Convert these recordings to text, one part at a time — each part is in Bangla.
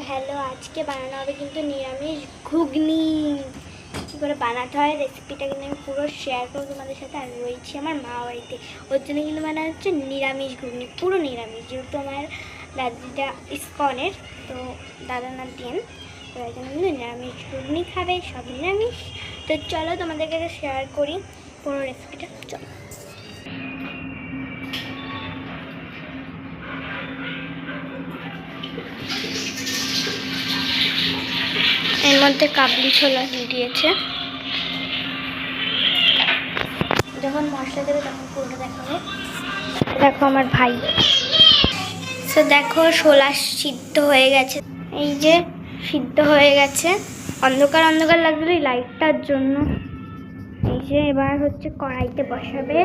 হ্যালো, আজকে বানানো হবে কিন্তু নিরামিষ ঘুগনি। কী করে বানাতে হয় রেসিপিটা কিন্তু আমি পুরো শেয়ার করবো তোমাদের সাথে। আর রয়েছি আমার মা বাড়িতে, ওর জন্য কিন্তু বানানো হচ্ছে নিরামিষ ঘুগনি, পুরো নিরামিষ। যেহেতু আমার দাদিটা ইস্কনের, তো দাদা না দেন, তো এই জন্য কিন্তু নিরামিষ ঘুগনি খাবে, সব নিরামিষ। তো চলো তোমাদেরকে শেয়ার করি পুরো রেসিপিটা। চলো, এর মধ্যে কাবলি ছোলা দিয়েছে। যখন মশলা দেবে তখন পুরোটা দেখাবো। দেখো আমার ভাই, তো দেখো ছোলা সিদ্ধ হয়ে গেছে, এই যে সিদ্ধ হয়ে গেছে। অন্ধকার অন্ধকার লাগলো এই লাইটটার জন্য। এই যে এবার হচ্ছে কড়াইতে বসাবে।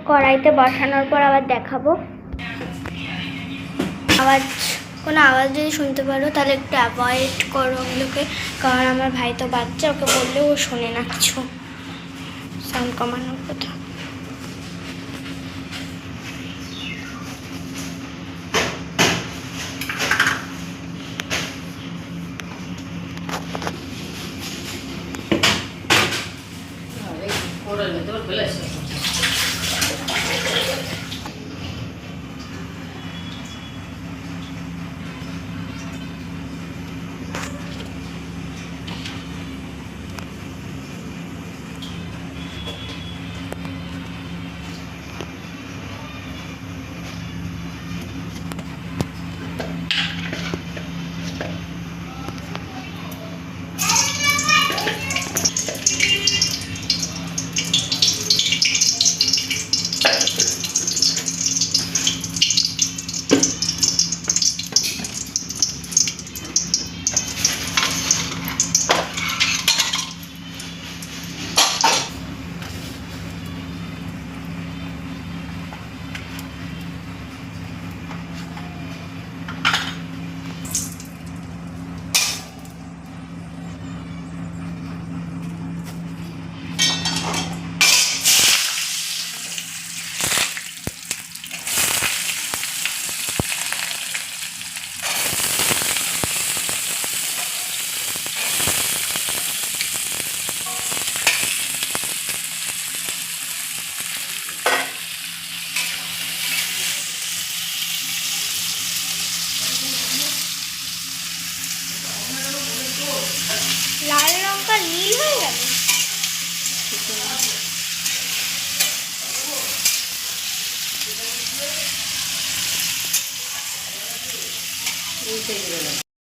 কড়াইতে বসানোর পর আবার দেখাবো। কোনো আওয়াজ যদি শুনতে পারো তাহলে একটু অ্যাভয়েড করো ওগুলোকে, কারণ আমার ভাই তো বাচ্চা, ওকে বললেও ও শোনে না কিছু। সাউন্ড কমানোর কথা। লাল লঙ্কা নীল হয়ে গেল।